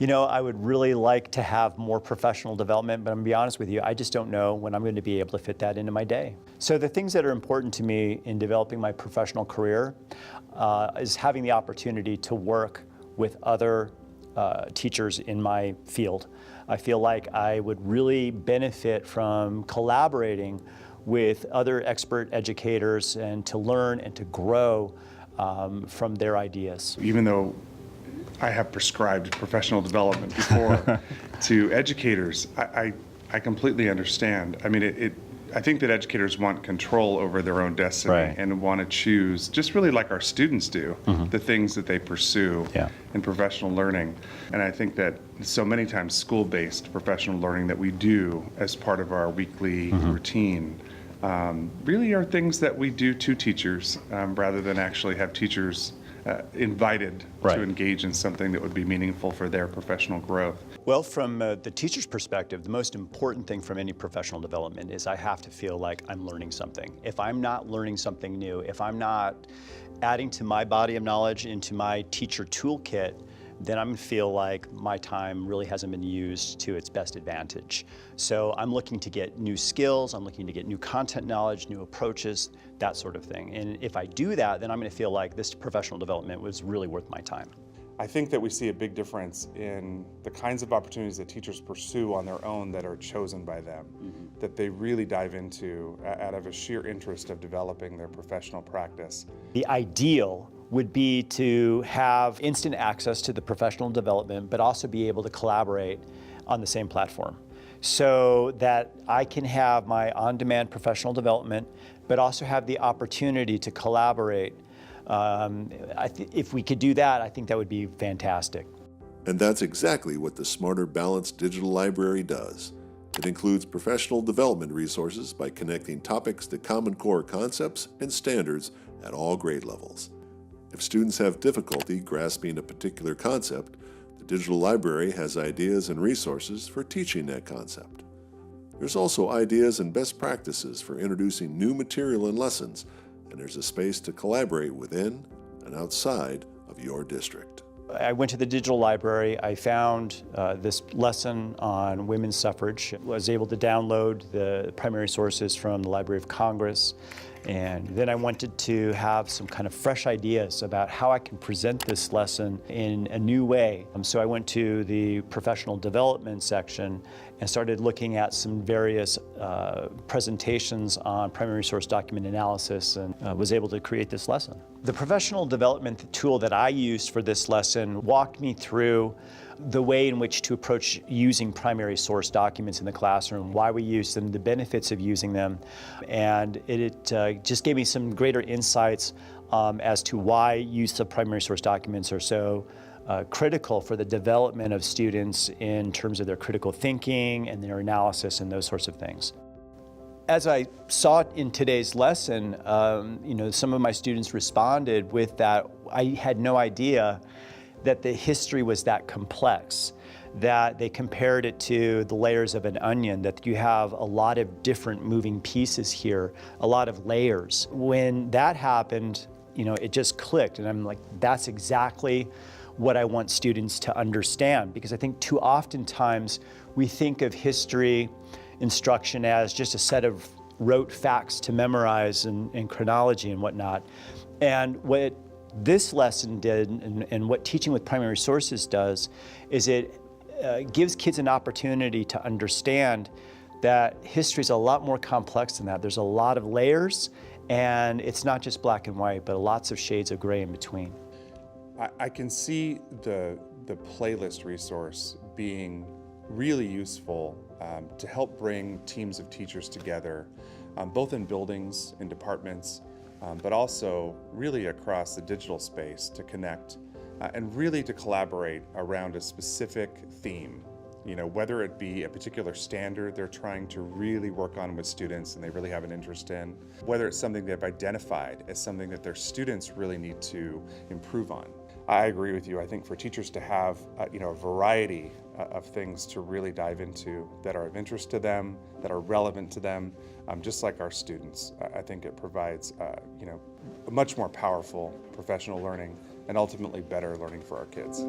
You know, I would really like to have more professional development, but I'm gonna be honest with you, I just don't know when I'm going to be able to fit that into my day. So the things that are important to me in developing my professional career is having the opportunity to work with other teachers in my field. I feel like I would really benefit from collaborating with other expert educators and to learn and to grow from their ideas. Even though I have prescribed professional development before to educators, I completely understand. I mean, I think that educators want control over their own destiny, right, and want to choose, just really like our students do, the things that they pursue in professional learning. And I think that so many times school-based professional learning that we do as part of our weekly routine really are things that we do to teachers rather than actually have teachers invited to engage in something that would be meaningful for their professional growth. Well, from the teacher's perspective, the most important thing from any professional development is I have to feel like I'm learning something. If I'm not learning something new, if I'm not adding to my body of knowledge into my teacher toolkit, then I'm gonna feel like my time really hasn't been used to its best advantage. So I'm looking to get new skills, I'm looking to get new content knowledge, new approaches, that sort of thing. And if I do that, then I'm gonna feel like this professional development was really worth my time. I think that we see a big difference in the kinds of opportunities that teachers pursue on their own that are chosen by them, that they really dive into out of a sheer interest of developing their professional practice. The ideal would be to have instant access to the professional development, but also be able to collaborate on the same platform so that I can have my on-demand professional development, but also have the opportunity to collaborate. If we could do that, I think that would be fantastic. And that's exactly what the Smarter Balanced Digital Library does. It includes professional development resources by connecting topics to common core concepts and standards at all grade levels. If students have difficulty grasping a particular concept, the digital library has ideas and resources for teaching that concept. There's also ideas and best practices for introducing new material and lessons, and there's a space to collaborate within and outside of your district. I went to the digital library. I found this lesson on women's suffrage. I was able to download the primary sources from the Library of Congress. And then I wanted to have some kind of fresh ideas about how I can present this lesson in a new way. So I went to the professional development section and started looking at some various presentations on primary source document analysis and was able to create this lesson. The professional development tool that I used for this lesson walked me through the way in which to approach using primary source documents in the classroom, why we use them, the benefits of using them, and it just gave me some greater insights as to why use of primary source documents are so critical for the development of students in terms of their critical thinking and their analysis and those sorts of things. As I saw in today's lesson, some of my students responded with that I had no idea that the history was that complex, that they compared it to the layers of an onion, that you have a lot of different moving pieces here, a lot of layers. When that happened, it just clicked, and I'm like, that's exactly what I want students to understand, because I think too oftentimes we think of history instruction as just a set of rote facts to memorize and chronology and whatnot. And what this lesson did, and what teaching with primary sources does, is it gives kids an opportunity to understand that history is a lot more complex than that. There's a lot of layers, and it's not just black and white, but lots of shades of gray in between. I can see the playlist resource being really useful to help bring teams of teachers together, both in buildings, in departments, but also really across the digital space to connect and really to collaborate around a specific theme. Whether it be a particular standard they're trying to really work on with students and they really have an interest in, whether it's something they've identified as something that their students really need to improve on. I agree with you. I think for teachers to have a variety of things to really dive into that are of interest to them, that are relevant to them, just like our students, I think it provides a much more powerful professional learning and ultimately better learning for our kids.